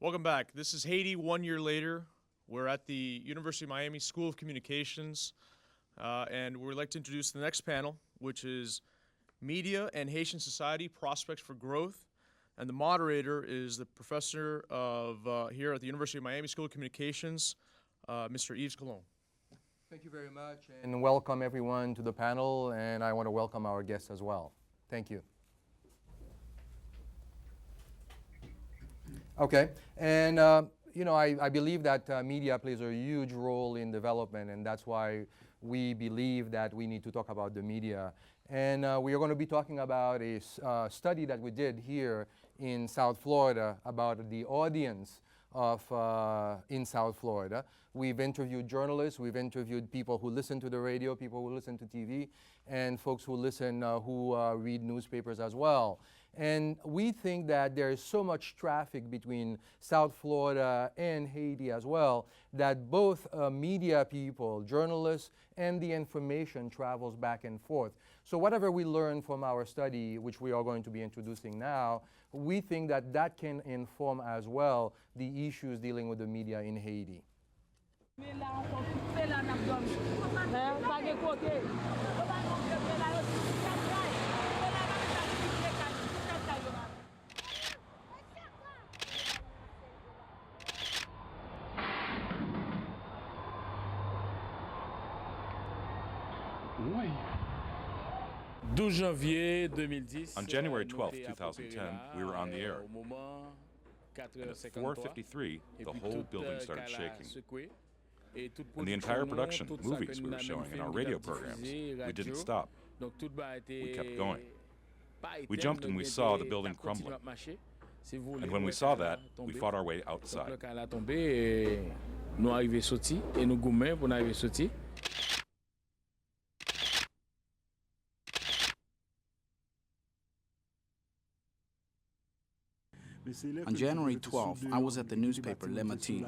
Welcome back. This is Haiti 1 year later. We're at the University of Miami School of Communications, and we'd like to introduce the next panel, which is Media and Haitian Society, Prospects for Growth. And the moderator is the professor of here at the University of Miami School of Communications, Mr. Yves Colon. Thank you very much, and welcome everyone to the panel, and I want to welcome our guests as well. Thank you. Okay, and I believe that media plays a huge role in development, and that's why we believe that we need to talk about the media. And we are going to be talking about a study that we did here in South Florida about the audience of in South Florida. We've interviewed journalists, we've interviewed people who listen to the radio, people who listen to TV, and folks who listen, who read newspapers as well. And we think that there is so much traffic between South Florida and Haiti as well, that both media people, journalists, and the information travels back and forth. So whatever we learn from our study, which we are going to be introducing now, we think that that can inform as well the issues dealing with the media in Haiti. On January 12, 2010, we were on the air. And at 4:53, the whole building started shaking. And the entire production, movies we were showing in our radio programs, we didn't stop. We kept going. We jumped and we saw the building crumbling. And when we saw that, we fought our way outside. On January 12th, I was at the newspaper Le Matin,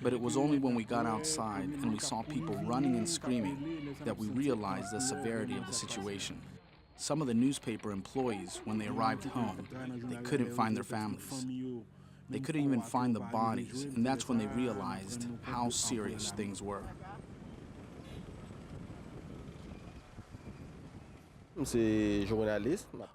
but it was only when we got outside and we saw people running and screaming that we realized the severity of the situation. Some of the newspaper employees, when they arrived home, they couldn't find their families. They couldn't even find the bodies, and that's when they realized how serious things were.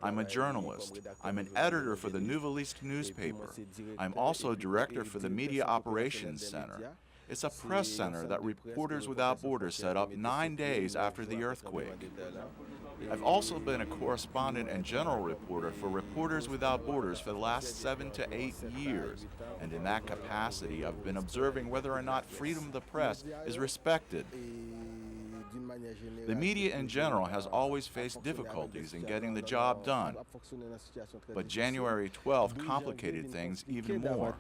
I'm a journalist. I'm an editor for the Nouvelliste newspaper. I'm also director for the Media Operations Center. It's a press center that Reporters Without Borders set up 9 days after the earthquake. I've also been a correspondent and general reporter for Reporters Without Borders for the last 7 to 8 years. And in that capacity, I've been observing whether or not freedom of the press is respected. The media in general has always faced difficulties in getting the job done, but January 12th complicated things even more.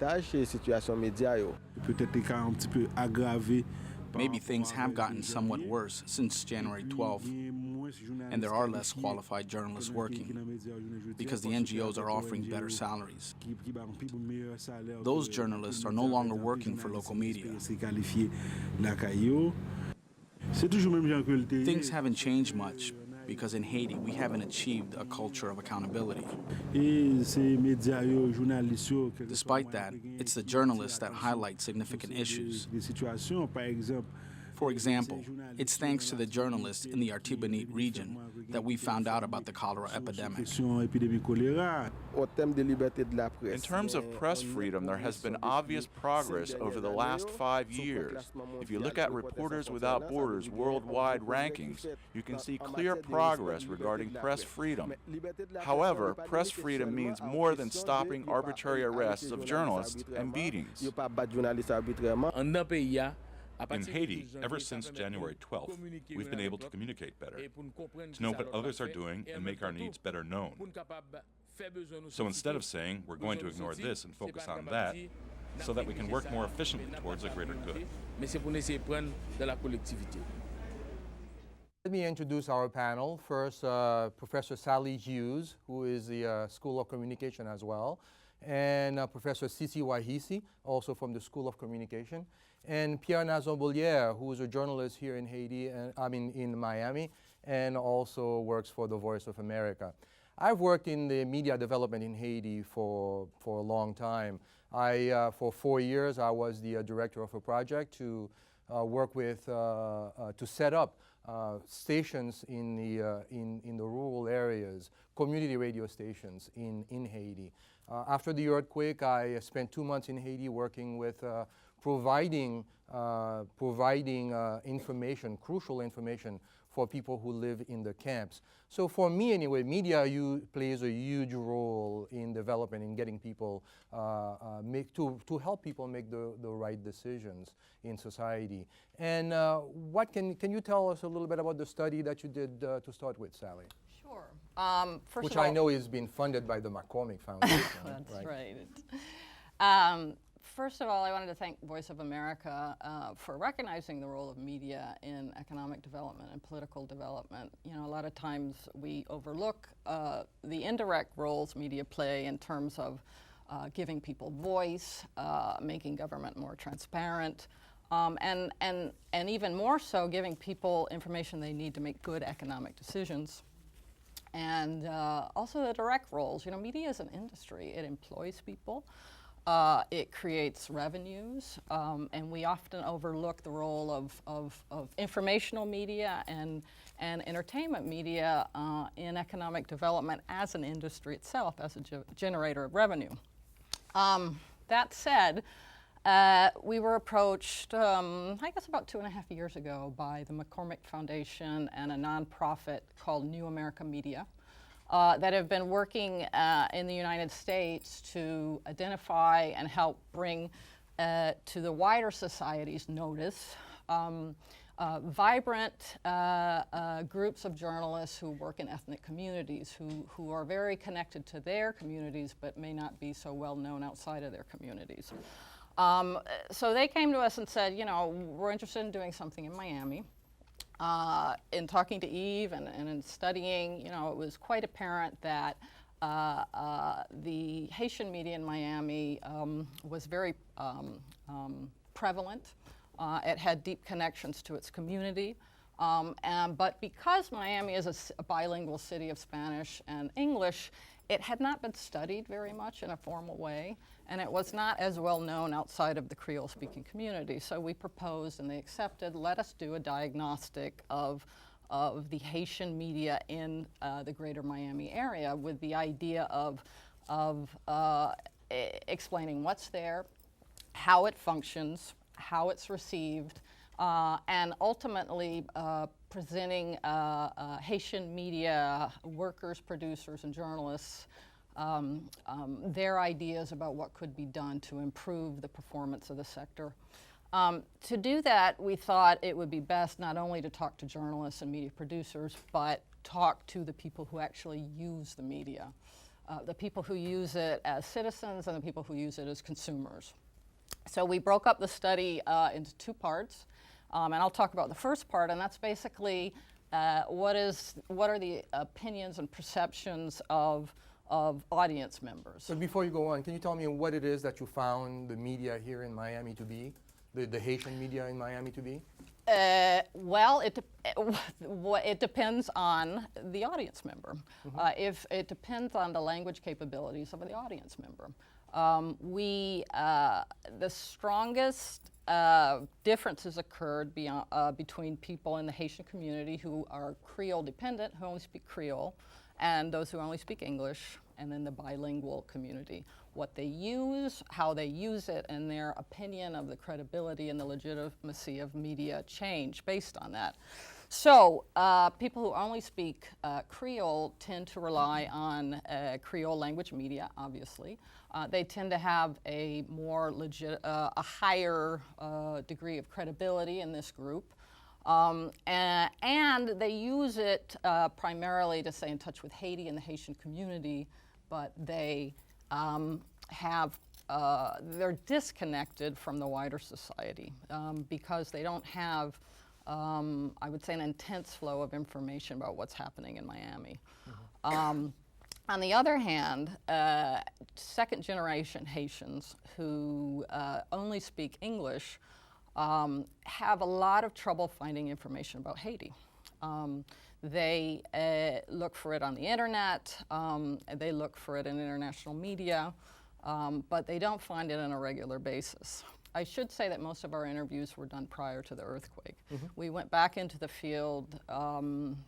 Maybe things have gotten somewhat worse since January 12th, and there are less qualified journalists working because the NGOs are offering better salaries. Those journalists are no longer working for local media. Things haven't changed much because in Haiti we haven't achieved a culture of accountability. Despite that, it's the journalists that highlight significant issues. For example, it's thanks to the journalists in the Artibonite region that we found out about the cholera epidemic. In terms of press freedom, there has been obvious progress over the last 5 years. If you look at Reporters Without Borders worldwide rankings, you can see clear progress regarding press freedom. However, press freedom means more than stopping arbitrary arrests of journalists and beatings. In Haiti, ever since January 12th, we've been able to communicate better, to know what others are doing and make our needs better known. So instead of saying we're going to ignore this and focus on that, so that we can work more efficiently towards a greater good. Let me introduce our panel. First, Professor Sally Hughes, who is the School of Communication as well, and Professor Sissi Wahisi, also from the School of Communication, and Pierre Nazon-Beaulier, who is a journalist here in Haiti, in Miami, and also works for the Voice of America. I've worked in the media development in Haiti for a long time. For 4 years, I was the director of a project to work with, to set up stations in the rural areas, community radio stations in Haiti. After the earthquake, I spent 2 months in Haiti working with providing information, crucial information for people who live in the camps. So for me anyway, media plays a huge role in development, in getting people, to help people make the right decisions in society. And can you tell us a little bit about the study that you did to start with, Sally? Sure. First Which of all, I know is being funded by the McCormick Foundation. that's right. First of all, I wanted to thank Voice of America for recognizing the role of media in economic development and political development. You know, a lot of times we overlook the indirect roles media play in terms of giving people voice, making government more transparent, and even more so giving people information they need to make good economic decisions. And also the direct roles. You know, media is an industry. It employs people. It creates revenues, and we often overlook the role of informational media and entertainment media in economic development as an industry itself, as a generator of revenue. That said, we were approached, I guess about 2.5 years ago, by the McCormick Foundation and a nonprofit called New America Media. That have been working in the United States to identify and help bring to the wider society's notice vibrant groups of journalists who work in ethnic communities, who are very connected to their communities but may not be so well known outside of their communities. So they came to us and said, you know, we're interested in doing something in Miami. In talking to Eve and in studying, you know, it was quite apparent that the Haitian media in Miami was very prevalent. It had deep connections to its community. But because Miami is a bilingual city of Spanish and English, it had not been studied very much in a formal way, and it was not as well known outside of the Creole-speaking community. So we proposed, and they accepted, let us do a diagnostic of the Haitian media in the greater Miami area, with the idea of explaining what's there, how it functions, how it's received, and ultimately presenting Haitian media workers, producers, and journalists their ideas about what could be done to improve the performance of the sector. To do that, we thought it would be best not only to talk to journalists and media producers, but talk to the people who actually use the media, the people who use it as citizens and the people who use it as consumers. So we broke up the study into 2 parts. And I'll talk about the first part, and that's basically what are the opinions and perceptions of audience members. So before you go on, can you tell me what it is that you found the media here in Miami to be, the Haitian media in Miami to be? Well, it depends on the audience member. If it depends on the language capabilities of the audience member. The strongest differences occurred between people in the Haitian community who are Creole dependent, who only speak Creole, and those who only speak English, and then the bilingual community. What they use, how they use it, and their opinion of the credibility and the legitimacy of media change based on that. So people who only speak Creole tend to rely on Creole language media, obviously. They tend to have a more a higher degree of credibility in this group. And they use it primarily to stay in touch with Haiti and the Haitian community, but they they're disconnected from the wider society because they don't have, I would say, an intense flow of information about what's happening in Miami. On the other hand, second-generation Haitians who only speak English have a lot of trouble finding information about Haiti. They look for it on the internet, they look for it in international media, but they don't find it on a regular basis. I should say that most of our interviews were done prior to the earthquake. We went back into the field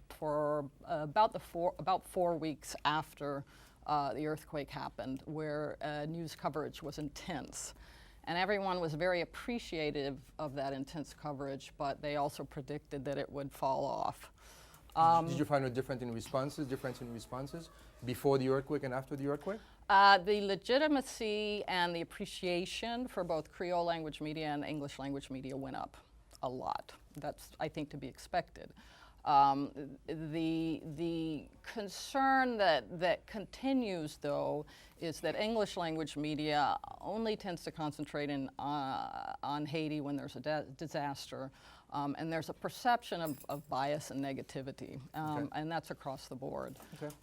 for about 4 weeks after the earthquake happened, where news coverage was intense. And everyone was very appreciative of that intense coverage, but they also predicted that it would fall off. Did you find a difference in responses before the earthquake and after the earthquake? The legitimacy and the appreciation for both Creole language media and English language media went up a lot. That's, I think, to be expected. The concern that continues, though, is that English language media only tends to concentrate on Haiti when there's a disaster, and there's a perception of bias and negativity, and that's across the board. Okay.